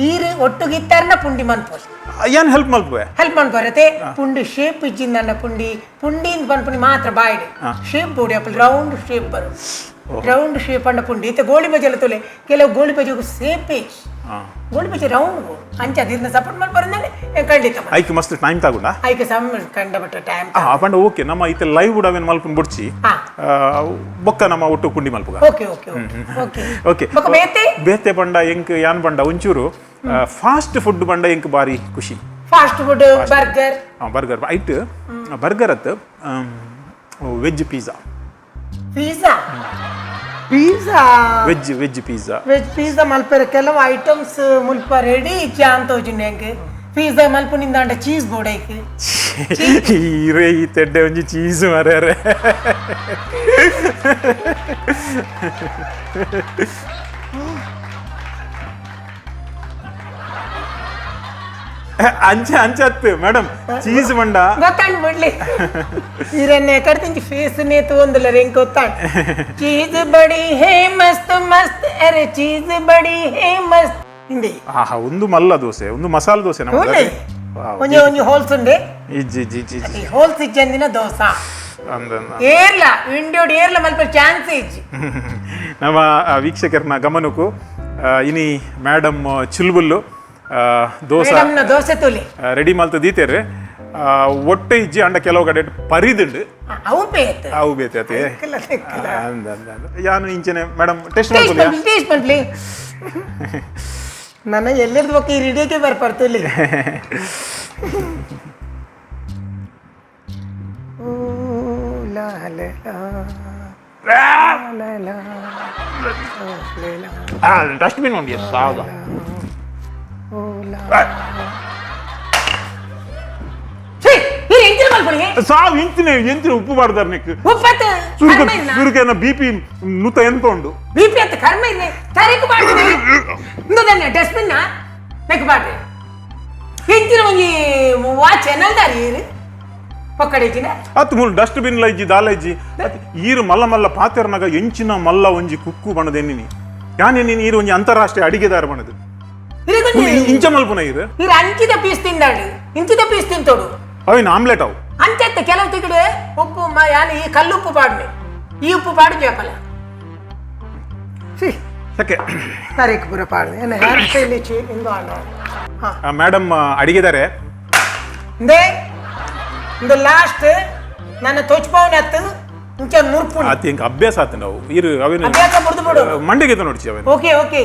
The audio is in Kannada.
ಈರು ಒಟ್ಟುಗಿತ್ತಾರನ ಪುಂಡಿ ಮನ್ಪೋಲಿ ಏನ್ ಹೆಲ್ಪ್ ಮಲ್ಪುವೆ ಹೆಲ್ಪ್ ಮಾಡ್ಕೊರತೆ ಪುಂಡಿ ಶೇಪ್ ಇಜ್ಜಿಂದ ಪುಂಡಿ ಪುಂಡಿಯಿಂದ ಪನ್ಪುಂಡಿ ಮಾತ್ರ ಬಾಯ್ಡೆ ಶೇಪ್ ಬೋಡಿ ಅಪ್ಪ ರೌಂಡ್ ಶೇಪ್ ಬರು ರೌಂಡ್ ಶೇಪ್ ಅಂಡ ಪುಂಡಿ ಇತ್ತೆ ಗೋಳಿ ಬಜೆ ಎಲ್ಲ ತೊಲೆ ಕೆಲವು ಗೋಳಿ ಬಜೆಗೂ ಸೇಪೇಜ್ ಗೋಳಿ ಬಜೆ ರೌಂಡ್ ಅಂಚೆ ಅದರಿಂದ ಸಪೋರ್ಟ್ ಮಾಡಿ ಬರೋದೇ ಖಂಡಿತ ಐಕ್ ಮಸ್ತ್ ಟೈಮ್ ತಗೊಂಡ ಐಕ ಸಮ್ ಕಂಡಬಟ್ಟ ಟೈಮ್ ಅಪಂಡ ಓಕೆ ನಮ್ಮ ಇತ್ತೆ ಲೈವ್ ಉಡವೇನ್ ಮಲ್ಪುನ್ ಬುಡ್ಚಿ ಬೊಕ್ಕ ನಮ್ಮ ಒಟ್ಟು ಕುಂಡಿ ಮಲ್ಪುಗ ಓಕೆ ಓಕೆ ಓಕೆ ಓಕೆ ಬೊಕ್ಕ ಬೇತೆ ಬೇತೆ ಬಂಡ ಎಂಕ್ ಯಾನ್ ಬಂಡ ಒಂಚೂರು ಫಾಸ್ಟ್ ಫುಡ್ ಬಂಡ ಎಂಕ್ ಬಾರಿ ಖುಷಿ ಫಾಸ್ಟ್ ಫುಡ್ ಬರ್ಗರ್ ಬರ್ಗರ್ ಐಟ್ ಬರ್ಗರ್ ಅತ್ veg pizza pizza pizza veg pizza veg pizza ಮಲ್ಪೆರ ಕೆಲವು ಐಟಮ್ಸ್ ಮುಲ್ಪ ರೆಡಿ ಜಾನ್ ತೋಜಿನ ಎಂಕ್ ಪಿಜ್ಜಾ ಮಲ್ಪುನಿಂದ ಅಂಡ ಚೀಸ್ ಬೋಡೈಕ್ ಈರೇ ಈ ತೆಡ್ಡೆ ಒಂಜಿ ಚೀಸ್ ಮಾರ್ಯಾರೆ ಅಂಚತ್ತು ಮೇಡಮ್ ಚೀಸ್ ಬಂಡ ಗೊತ್ತಾಂಡ್ ಬಿಡ್ಲಿ ಈರನ್ನೇ ಕಡ್ತಿಂಚಿ ಫೇಸ್ ನೇತು ಒಂದಲ್ಲ ರೆಂಗ್ ಗೊತ್ತಾಂಡ್ ಚೀಸ್ ಬಡಿ ಹೇ ಮಸ್ತ್ ಮಸ್ತ್ ಅರೆ ಚೀಸ್ ಬಡಿ ಹೇ ಮಸ್ತ್ ಹಿಂದಿ ಒಂದು ಮಲ್ಲ ದೋಸೆ ಒಂದು ಮಸಾಲ ದೋಸೆ ಒಂಜಿ ಒಂಜಿ ಹೋಲ್ಸ್ ಉಂಡೆ ಇಜ್ಜಿ ಹೋಲ್ಸ್ ಇಜ್ಜಂದಿನ ದೋಸಾ ಏರ್ಲ ಇಂಡಿಯೋಡ್ ಏರ್ಲ ಮಲ್ಪ ಚಾನ್ಸ್ ಇಜ್ಜಿ ನಮ್ಮ ವೀಕ್ಷಕರನ್ನ ಗಮನಕ್ಕೂ ಇನಿ ಮೇಡಮ್ ಚಿಲ್ಬುಲ್ಲು ದೋಸೆ ತುಲಿ ರೆಡಿ ಮಲ್ತ ದೀತೇರೆ ಒಟ್ಟೆ ಇಜ್ಜಿ ಅಂಡ ಕೆಲವು ಕಡೆ ಪರಿದುಂಡು ಅವು ಬೇತೆ ಯಾನು ಇಂಚನೆ ಮೇಡಮ್ ಟೆಸ್ಟ್ ಮಾಡ್ಲಿ ನನ್ನ ಎಲ್ಲರದು ಬಕ್ಕ ಈ ರೆಡಿಯಾಗೆ ಬರ್ಪರ್ತಲ್ಲಿ ಡಸ್ಟ್ಬಿನ್ ಉಂಡಿ ಸಾಗ ಸಾವು ಇಂತಿನ ಎಂತಿನ ಉಪ್ಪು ಮಾಡ್ದಾರ ನಿಕ್ ಸುರುಕನ ಬಿಪಿ ನೂತ ಎನ್ಕೊಂಡು ಬಿಪಿ ಅಂತ ಕರ್ಮ ಇದೆ ತರಿಕು ಮಾಡ್ತೀನಿ ಇಂದದನ್ನ ಡಸ್ಟ್ಬಿನ್ ನೆಕ್ ಬಾಡ್ರಿ ಇಂತಿನ ಒಂಜಿ ವಾಚ್ ಎನ್ನಲ್ದಾರಿ ಈರು ಪಕ್ಕಡಿಜಿನ ಅತ್ ಮೂಲ ಡಸ್ಟ್ಬಿನ್ ಲ ಇಜ್ಜಿ ದಾಲ ಇಜ್ಜಿ ಈರು ಮಲ್ಲ ಮಲ್ಲ ಪಾತೆರ್ನಾಗ ಎಂಚಿನ ಮಲ್ಲ ಒಂಜಿ ಕುಕ್ಕು ಬಣದೆನ್ನಿನಿ ಯಾನೆ ನೀನು ಈರು ಒಂಜಿ ಅಂತಾರಾಷ್ಟ್ರೀಯ ಅಡಿಗೆದಾರ ಬಣದು ಇಂಚ ಮಲ್ಪುನ ಇದು ಈರು ಅಂಚಿದ ಪೀಸ್ ತಿಂದಾಡು ಇಂಚಿದ ಪೀಸ್ ತಿಂತೋಡು ಅವೇನು ಆಮ್ಲೆಟ್ ಅವು ಅಂಚೆತ್ತ ಕೆಲವು ತಿಗಡೆ ಉಪ್ಪು ಯಾನು ಈ ಕಲ್ಲುಪ್ಪು ಪಾಡ್ನೆ ಈ ಉಪ್ಪು ಪಾಡು ಜೇಪಲ ಯಾಕೆ ತರೇಕು ಪೂರ ಪಾಡ್ನೆ ಏನು ಹೇರ್ ಸ್ಟೈಲ್ ಇಚ್ಚಿ ಇಂದು ಆಡ ಮೇಡಮ್ ಅಡಿಗೆದಾರೆ ಇಂದೇ ಇಂದು ಲಾಸ್ಟ್ ನನ್ನ ತೊಚ್ಪವನ ಹತ್ತು ಇಂಚ ನುರ್ಪುಣಿ ಆತ ಇಂಕ ಅಭ್ಯಾಸ ಆತ ನಾವು ಇರು ಅವೇನು ಅಭ್ಯಾಸ ಮುರಿದು ಬಿಡು ಮಂಡಿಗೆ ನೋಡ್ಸಿ ಅವೇನು ಓಕೆ ಓಕೆ